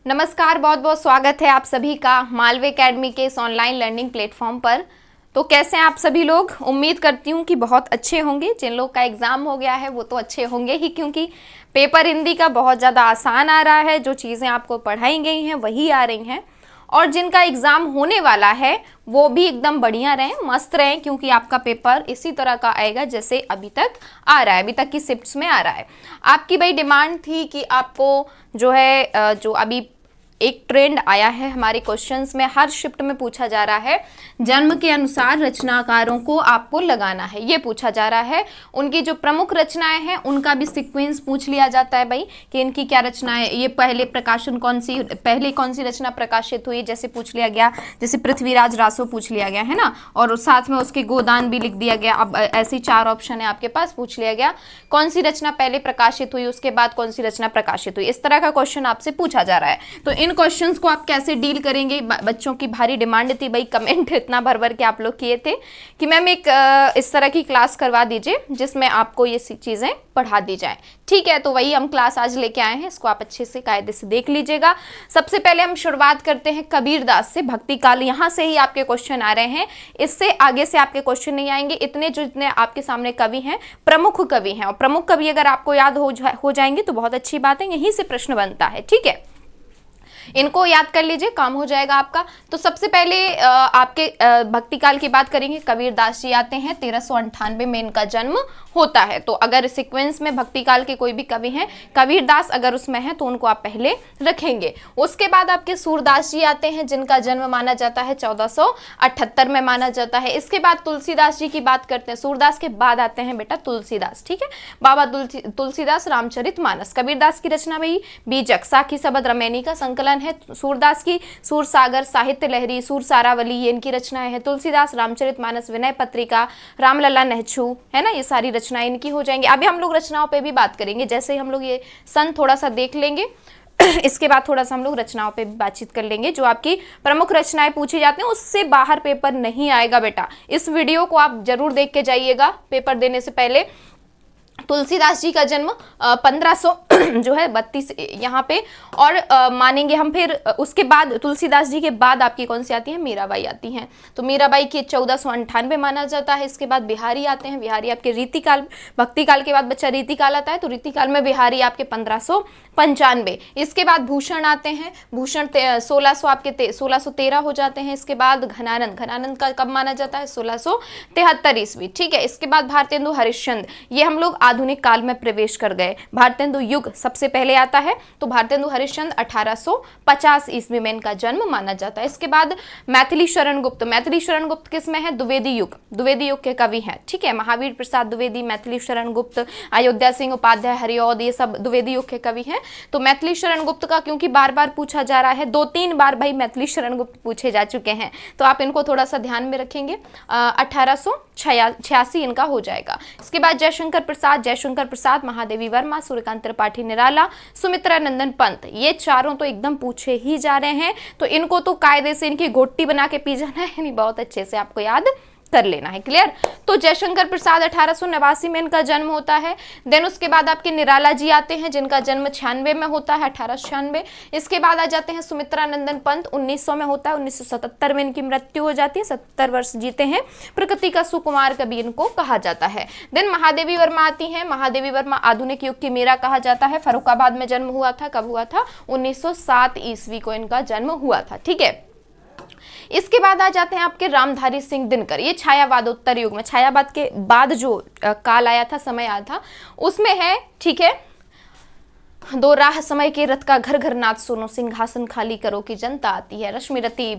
नमस्कार, बहुत बहुत स्वागत है आप सभी का मालवे एकेडमी के इस ऑनलाइन लर्निंग प्लेटफॉर्म पर। तो कैसे हैं आप सभी लोग? उम्मीद करती हूँ कि बहुत अच्छे होंगे। जिन लोग का एग्ज़ाम हो गया है वो तो अच्छे होंगे ही, क्योंकि पेपर हिंदी का बहुत ज़्यादा आसान आ रहा है। जो चीज़ें आपको पढ़ाई गई हैं वही आ रही हैं। और जिनका एग्ज़ाम होने वाला है वो भी एकदम बढ़िया रहें, मस्त रहें, क्योंकि आपका पेपर इसी तरह का आएगा जैसे अभी तक आ रहा है, अभी तक की शिफ्ट्स में आ रहा है। आपकी भाई डिमांड थी कि आपको जो है जो अभी एक ट्रेंड आया है हमारे क्वेश्चंस में, हर शिफ्ट में पूछा जा रहा है, जन्म के अनुसार रचनाकारों को आपको लगाना है। ये पूछा जा रहा है। उनकी जो प्रमुख रचनाएं हैं उनका भी सीक्वेंस पूछ लिया जाता है भाई, कि इनकी क्या रचनाएं, ये पहले कौन सी रचना प्रकाशित हुई, जैसे पूछ लिया गया। जैसे पृथ्वीराज रासो पूछ लिया गया है ना, और साथ में उसके गोदान भी लिख दिया गया। अब ऐसी 4 ऑप्शन है आपके पास, पूछ लिया गया कौन सी रचना पहले प्रकाशित हुई, उसके बाद कौन सी रचना प्रकाशित हुई। इस तरह का क्वेश्चन आपसे पूछा जा रहा है। तो इन क्वेश्चंस को आप कैसे डील करेंगे? बच्चों की भारी डिमांड थी भाई, कमेंट इतना भर भर के आप लोग किए थे कि मैम एक इस तरह की क्लास करवा दीजिए जिसमें आपको ये चीज़ें पढ़ा दी जाए। ठीक है, तो वही हम क्लास आज लेके आए हैं। इसको आप अच्छे से कायदे से देख लीजिएगा। सबसे पहले हम शुरुआत करते हैं कबीरदास से। भक्ति काल, यहाँ से ही आपके क्वेश्चन आ रहे हैं, इससे आगे से आपके क्वेश्चन नहीं आएंगे। जितने आपके सामने कवि हैं, प्रमुख कवि हैं, और प्रमुख कवि अगर आपको याद हो जाएंगे तो बहुत अच्छी बात है, यहीं से प्रश्न बनता है। ठीक है, इनको याद कर लीजिए, काम हो जाएगा आपका। तो सबसे पहले आपके भक्ति काल की बात करेंगे। कबीरदास जी आते हैं, 1398 में इनका जन्म होता है। तो अगर सीक्वेंस में भक्ति काल के कोई भी कवि हैं, कबीरदास अगर उसमें है तो उनको आप पहले रखेंगे। उसके बाद आपके सूरदास जी आते हैं, जिनका जन्म माना जाता है 1478 में माना जाता है। इसके बाद तुलसीदास जी की बात करते हैं। सूरदास के बाद आते हैं बेटा तुलसीदास। ठीक है, बाबा तुलसीदास रामचरितमानस। कबीरदास की रचना भाई बीजक, साखी सबद रमैनी का संकलन है। सूरदास की सूर सागर, साहित्य लहरी, सूर सारावली, ये इनकी रचनाएं हैं। तुलसीदास रामचरितमानस, विनय पत्रिका, रामलला नेहचू, है ना, ये सारी रचनाएं इनकी हो जाएंगी। अभी हम लोग रचनाओं पे भी बात करेंगे, जैसे ही हम लोग ये सन थोड़ा सा देख लेंगे इसके बाद थोड़ा सा हम लोग रचनाओं पे भी बातचीत कर लेंगे। जो आपकी प्रमुख रचनाएं पूछी जाती हैं उससे बाहर पेपर नहीं आएगा बेटा। इस वीडियो को आप जरूर देख के जाइएगा पेपर देने से पहले। तुलसीदास जी का जन्म 1500 जो है 32 यहाँ पे, और मानेंगे हम। फिर उसके बाद तुलसीदास जी के बाद आपकी कौन सी आती है? मीराबाई आती हैं। तो मीराबाई की 1498 माना जाता है। इसके बाद बिहारी आते हैं। बिहारी आपके रीतिकाल, भक्ति काल के बाद बच्चा रीतिकाल आता है, तो रीतिकाल में बिहारी आपके 1595। इसके बाद भूषण आते हैं। भूषण 1600 आपके 1613 हो जाते हैं। इसके बाद घनानंद, घनानंद का कब माना जाता है? 1673 ईस्वी। ठीक है, इसके बाद भारतेंदु हरिश्चंद्र, ये हम लोग आधुनिक काल में प्रवेश कर गए। भारतेंदु युग सबसे पहले आता है, तो भारतेंदु हरिश्चंद्र 1850 ईस्वी में इनका जन्म माना जाता है। इसके बाद मैथिली शरण गुप्त। मैथिली शरण गुप्त किसमें है? द्विवेदी युग, द्विवेदी युग के कवि हैं। ठीक है, महावीर प्रसाद द्विवेदी, मैथिली शरण गुप्त, अयोध्या सिंह उपाध्याय, हरिऔध, ये सब द्विवेदी युग के कवि हैं। तो मैथिली शरण गुप्त का क्योंकि बार बार पूछा जा रहा है, 2-3 बार भाई मैथिली शरण गुप्त पूछे जा चुके हैं, तो आप इनको थोड़ा सा ध्यान में रखेंगे। 1886 इनका हो जाएगा। इसके बाद जयशंकर प्रसाद, महादेवी वर्मा, सूर्यकांत त्रिपाठी निराला, सुमित्रा नंदन पंत, ये चारों तो एकदम पूछे ही जा रहे हैं। तो इनको तो कायदे से इनकी घोटी बना के पी जाना है, यानी बहुत अच्छे से आपको याद कर लेना है। क्लियर? तो जयशंकर प्रसाद 1889 में इनका जन्म होता है। देन उसके बाद आपके निराला जी आते हैं, जिनका जन्म 96 में होता है, 1896। इसके बाद आ जाते हैं सुमित्रा नंदन पंत, 1900 में होता है। 1977 में इनकी मृत्यु हो जाती है, 70 वर्ष जीते हैं। प्रकृति का सुकुमार कवि इनको कहा जाता है। देन महादेवी वर्मा आती हैं। महादेवी वर्मा आधुनिक युग की मीरा कहा जाता है। फर्रुखाबाद में जन्म हुआ था। कब हुआ था? 1907 ईस्वी को इनका जन्म हुआ था। ठीक है, इसके बाद आ जाते हैं आपके रामधारी सिंह दिनकर। ये छायावादोत्तर युग में, छायावाद के बाद जो काल आया था, समय आया था, उसमें है। ठीक है, दो राह समय के रथ का घर घर नाथ सुनो, सिंहासन खाली करो की जनता आती है, रश्मिरति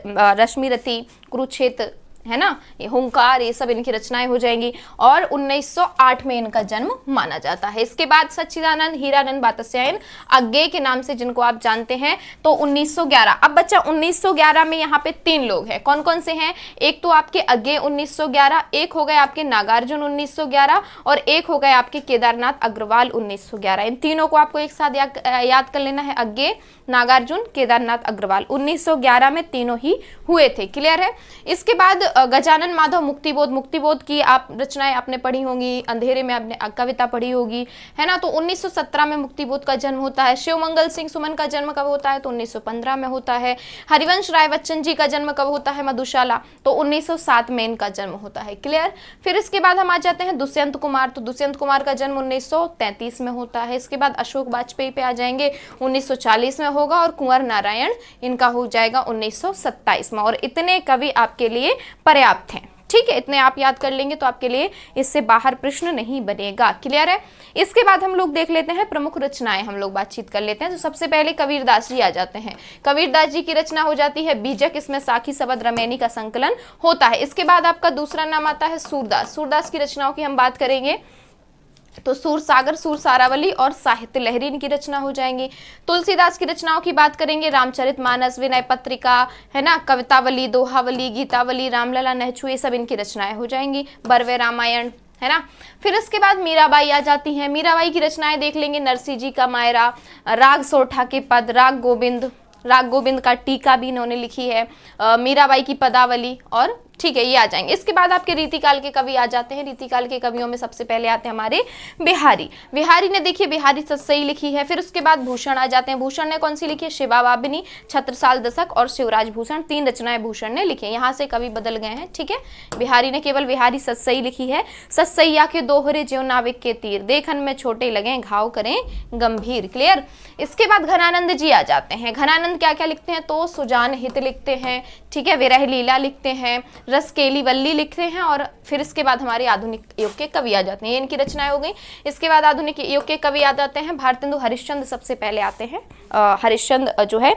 रश्मिरति, कुरुक्षेत्र, है ना, ये हुंकार, ये सब इनकी रचनाएं हो जाएंगी। और 1908 में इनका जन्म माना जाता है। इसके बाद सच्चिदानंद हीरानंद बातस्यायन, अज्ञेय के नाम से जिनको आप जानते हैं, तो 1911। अब बच्चा 1911 में यहाँ पे 3 लोग हैं। कौन कौन से हैं? एक तो आपके अज्ञेय 1911, एक हो गए आपके नागार्जुन 1911, और एक हो गए आपके केदारनाथ अग्रवाल 1911। इन तीनों को आपको एक साथ याद कर लेना है। अज्ञेय, नागार्जुन, केदारनाथ अग्रवाल, 1911 में तीनों ही हुए थे। क्लियर है? इसके बाद गजानन माधव मुक्तिबोध, मुक्तिबोध की आप रचनाएं आपने पढ़ी होंगी, अंधेरे में आपने कविता पढ़ी होगी, है ना। तो 1917 में मुक्तिबोध का जन्म होता है। शिवमंगल सिंह सुमन का जन्म कब होता है? तो 1915 में होता है। हरिवंश राय बच्चन जी का जन्म कब होता है? मधुशाला, तो 1907 में इनका जन्म होता है। क्लियर। फिर इसके बाद हम आ जाते हैं दुष्यंत कुमार। तो दुष्यंत कुमार का जन्म 1933 में होता है। इसके बाद अशोक वाजपेयी पे आ जाएंगे, 1940 में होगा। और कुंवर नारायण, इनका हो जाएगा 1927 में। और इतने कवि आपके लिए पर्याप्त हैं। ठीक है, इतने आप याद कर लेंगे तो आपके लिए इससे बाहर प्रश्न नहीं बनेगा। क्लियर है। इसके बाद हम लोग देख लेते हैं प्रमुख रचनाएं, हम लोग बातचीत कर लेते हैं। तो सबसे पहले कबीरदास जी आ जाते हैं। कबीरदास जी की रचना हो जाती है बीजक, इसमें साखी शबद रमैनी का संकलन होता है। इसके बाद आपका दूसरा नाम आता है सूरदास। सूरदास की रचनाओं की हम बात करेंगे तो सूर सागर, सूर सारावली और साहित्य लहरी इनकी रचना हो जाएंगी। तुलसीदास की रचनाओं की बात करेंगे, रामचरितमानस, विनय पत्रिका, है ना, कवितावली, दोहावली, गीतावली, रामलला, नहछू, ये सब इनकी रचनाएं हो जाएंगी। बरवे रामायण, है ना। फिर इसके बाद मीराबाई आ जाती हैं। मीराबाई की रचनाएं देख लेंगे, नरसिंह जी का मायरा, राग सोठा के पद, राग गोविंद का टीका भी इन्होंने लिखी है, मीराबाई की पदावली, और ठीक है, ये आ जाएंगे। इसके बाद आपके रीतिकाल के कवि आ जाते हैं। रीतिकाल के कवियों में सबसे पहले आते हैं हमारे बिहारी। बिहारी ने देखिए बिहारी सतसई लिखी है। फिर उसके बाद भूषण आ जाते हैं। भूषण ने कौन सी लिखी है? शिवाबाबिनी, छत्रसाल दशक और शिवराज भूषण, 3 रचनाएं भूषण ने लिखी है। यहाँ से कवि बदल गए हैं। ठीक है, बिहारी ने केवल बिहारी सतसई लिखी है। सतसैया के दोहरे ज्यों नाविक के तीर, देखन में छोटे लगे घाव करें गंभीर। क्लियर। इसके बाद घनानंद जी आ जाते हैं। घनानंद क्या क्या लिखते हैं? तो सुजान हित लिखते हैं, ठीक है, विरह लीला लिखते हैं, रसकेली वल्ली लिखते हैं। और फिर इसके बाद हमारे आधुनिक युग के कवि आ जाते हैं। ये इनकी रचनाएं हो गई। इसके बाद आधुनिक युग के कवि आ जाते हैं। भारतेंदु हरिश्चंद्र सबसे पहले आते हैं। हरिश्चंद्र जो है,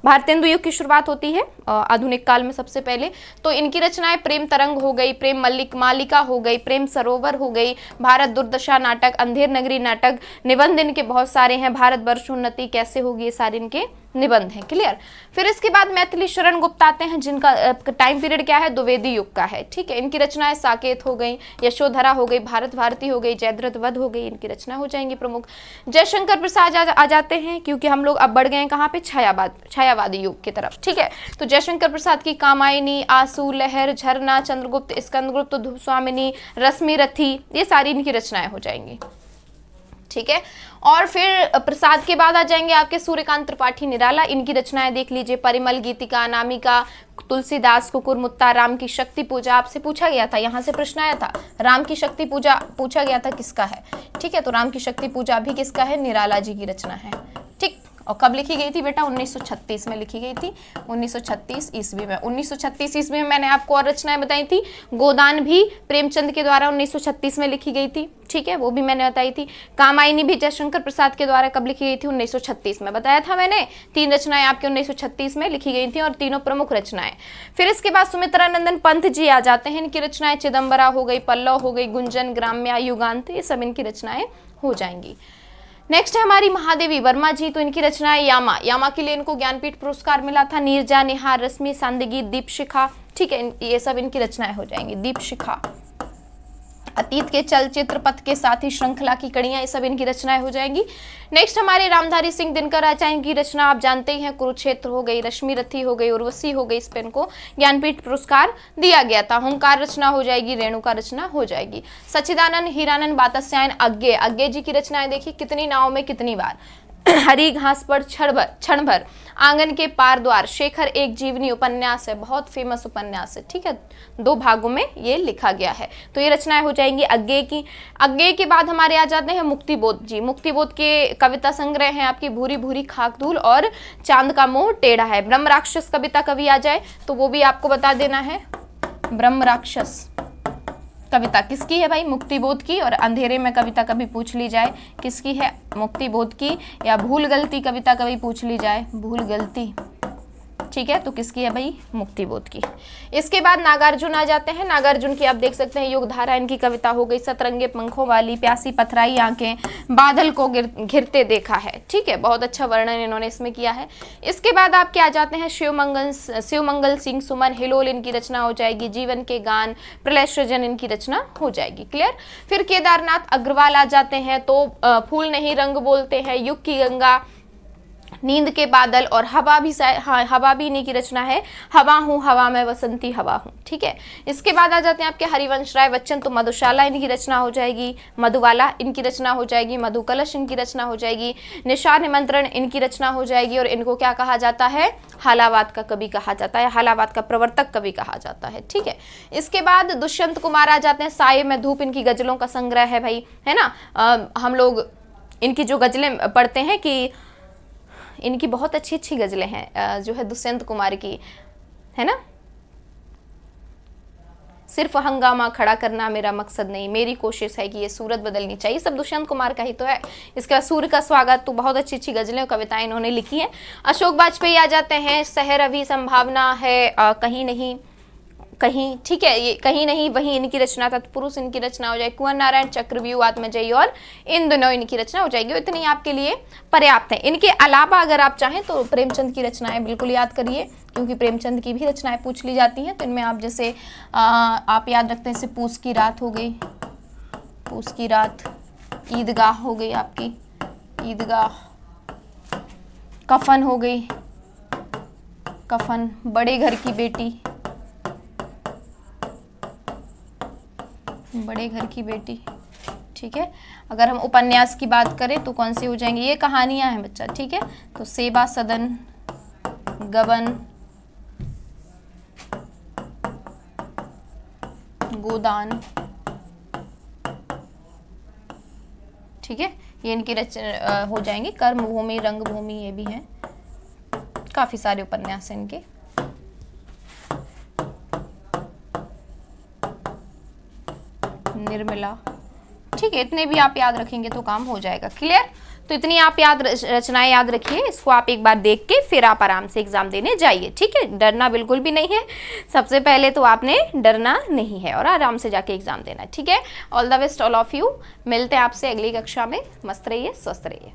भारतेंदु युग की शुरुआत होती है आधुनिक काल में सबसे पहले। तो इनकी रचनाएं प्रेम तरंग हो गई, प्रेम मालिका हो गई, प्रेम सरोवर हो गई, भारत दुर्दशा नाटक, अंधेर नगरी नाटक, निबंध इनके बहुत सारे हैं। भारत वर्ष उन्नति कैसे होगी, ये सारे इनके निबंध हैं। क्लियर। फिर इसके बाद मैथिली शरण गुप्त आते हैं, जिनका टाइम पीरियड क्या है? द्विवेदी युग का है। ठीक है, इनकी रचनाएं साकेत हो गई, यशोधरा हो गई, भारत भारती हो गई, जयद्रथ वध हो गई, इनकी रचना हो जाएंगी प्रमुख। जयशंकर प्रसाद आ जाते हैं, क्योंकि हम लोग अब बढ़ गए हैं कहाँ पे? छायावादी युग की तरफ। ठीक है, तो जयशंकर प्रसाद की कामायनी, आंसू, लहर, झरना, चंद्रगुप्त, स्कंदगुप्त, स्वामिनी, रश्मि रथी, ये सारी इनकी रचनाएं हो जाएंगी। ठीक है। और फिर प्रसाद के बाद आ जाएंगे आपके सूर्यकांत त्रिपाठी निराला। इनकी रचनाएं देख लीजिए, परिमल, गीतिका, अनामिका, तुलसीदास, कुकुरमुत्ता, राम की शक्ति पूजा। आपसे पूछा गया था, यहाँ से प्रश्न आया था, राम की शक्ति पूजा पूछा गया था किसका है? ठीक है, तो राम की शक्ति पूजा भी किसका है? निराला जी की रचना है। ठीक। और कब लिखी गई थी बेटा? 1936 में लिखी गई थी, 1936 ईस्वी में। 1936 ईस्वी में मैंने आपको और रचनाएं बताई थी। गोदान भी प्रेमचंद के द्वारा 1936 में लिखी गई थी। ठीक है, वो भी मैंने बताई थी। कामायनी भी जयशंकर प्रसाद के द्वारा कब लिखी गई थी? 1936 में। बताया था मैंने, 3 रचनाएं आपके 1936 में लिखी गई थी, और तीनों प्रमुख रचनाएं। फिर इसके बाद सुमित्रा नंदन पंत जी आ जाते हैं। इनकी रचनाएं चिदम्बरा हो गई, पल्लव हो गई, गुंजन, ग्राम्या, युगांत, ये सब इनकी रचनाएं हो जाएंगी। नेक्स्ट है हमारी महादेवी वर्मा जी। तो इनकी रचनाएं यामा के लिए इनको ज्ञानपीठ पुरस्कार मिला था। नीरजा, निहार, रश्मि, सांदगी, दीपशिखा, ठीक है, ये सब इनकी रचनाएं हो जाएंगी। दीपशिखा, अतीत के चलचित्र, पथ के साथी, श्रृंखला की कड़ियां, ये सब इनकी रचनाएं हो जाएंगी। नेक्स्ट हमारे रामधारी सिंह दिनकर आचार्य की रचना आप जानते ही हैं, कुरुक्षेत्र हो गई, रश्मि रथी हो गई, उर्वशी हो गई, इस पे इनको ज्ञानपीठ पुरस्कार दिया गया था। हुंकार रचना हो जाएगी, रेणुका रचना हो जाएगी। सच्चिदानंद हीरानंद बातस्यायन अज्ञे जी की रचनाएं देखिए, कितनी नाव में कितनी बार, हरी घास पर क्षण भर, आंगन के पार द्वार, शेखर एक जीवनी उपन्यास है, बहुत फेमस उपन्यास है। ठीक है, 2 भागों में ये लिखा गया है। तो ये रचनाएं हो जाएंगी अज्ञे की। अज्ञे के बाद हमारे आ जाते हैं मुक्तिबोध जी। मुक्तिबोध के कविता संग्रह हैं आपकी भूरी भूरी खाक धूल और चांद का मुंह टेढ़ा है। ब्रह्म राक्षस कविता कभी आ जाए तो वो भी आपको बता देना है। ब्रह्म राक्षस कविता किसकी है भाई? मुक्तिबोध की। और अंधेरे में कविता कभी पूछ ली जाए किसकी है? मुक्तिबोध की। या भूल गलती कविता कभी पूछ ली जाए, भूल गलती, ठीक है, तो किसकी है भाई? मुक्तिबोध की। इसके बाद नागार्जुन आ जाते हैं। नागार्जुन की आप देख सकते हैं युगधारा इनकी कविता हो गई। सतरंगे पंखों वाली, प्यासी पथराई आंखें, बादल को घिरते देखा है। ठीक है, बहुत अच्छा वर्णन इन्होंने इसमें किया है। इसके बाद आपके आ जाते हैं शिवमंगल सिंह सुमन, हिलोल इनकी रचना हो जाएगी। जीवन के गान, प्रलय सृजन इनकी रचना हो जाएगी। क्लियर। फिर केदारनाथ अग्रवाल आ जाते हैं। तो फूल नहीं रंग बोलते हैं, युग की गंगा, नींद के बादल और हवा भी हवा भी इन्हीं की रचना है। हवा हूँ, हवा में बसंती हवा हूँ, ठीक है। इसके बाद आ जाते हैं आपके हरिवंश राय बच्चन, तो मधुशाला इनकी रचना हो जाएगी। मधुबाला इनकी रचना हो जाएगी। मधु कलश इनकी रचना हो जाएगी। निशार निमंत्रण इनकी रचना हो जाएगी। और इनको क्या कहा जाता है? हालावाद का कवि कहा जाता है, हालावाद का प्रवर्तक कवि कहा जाता है, ठीक है। इसके बाद दुष्यंत कुमार आ जाते हैं। साये में धूप इनकी गजलों का संग्रह है भाई, है ना। हम लोग इनकी जो गजलें पढ़ते हैं कि इनकी बहुत अच्छी अच्छी गजलें हैं जो है दुष्यंत कुमार की, है ना। सिर्फ हंगामा खड़ा करना मेरा मकसद नहीं, मेरी कोशिश है कि ये सूरत बदलनी चाहिए, सब दुष्यंत कुमार का ही तो है। इसके बाद सूर्य का स्वागत, तो बहुत अच्छी अच्छी गजलें और कविताएं इन्होंने लिखी हैं। अशोक वाजपेयी आ जाते हैं। शहर अभी संभावना है कहीं नहीं कहीं, ठीक है, ये कहीं नहीं वहीं इनकी रचना, तत्पुरुष इनकी रचना हो जाएगी। कुंवर नारायण, चक्रव्यूह, आत्मजयी और इन दोनों इनकी रचना हो जाएगी। इतनी आपके लिए पर्याप्त है। इनके अलावा अगर आप चाहें तो प्रेमचंद की रचनाएं बिल्कुल याद करिए, क्योंकि प्रेमचंद की भी रचनाएं पूछ ली जाती हैं। तो इनमें आप जैसे आप याद रखते हैं, जैसे पूस की रात हो गई, पूस की रात, ईदगाह हो गई आपकी, ईदगाह, कफन हो गई, कफन, बड़े घर की बेटी, बड़े घर की बेटी, ठीक है। अगर हम उपन्यास की बात करें तो कौन सी हो जाएंगी? ये कहानियां हैं बच्चा, ठीक है। तो सेवा सदन, गबन, गोदान, ठीक है, ये इनकी रचना हो जाएंगी। कर्मभूमि, रंगभूमि, ये भी है, काफी सारे उपन्यास हैं इनके। निर्मला, ठीक है। इतने भी आप याद रखेंगे तो काम हो जाएगा। क्लियर? तो इतनी आप रचनाएं याद रखिए। इसको आप एक बार देख के फिर आप आराम से एग्जाम देने जाइए, ठीक है। डरना बिल्कुल भी नहीं है, सबसे पहले तो आपने डरना नहीं है और आराम से जाके एग्जाम देना है, ठीक है। All the best all of you. मिलते हैं आपसे अगली कक्षा में। मस्त रहिए, स्वस्थ रहिए।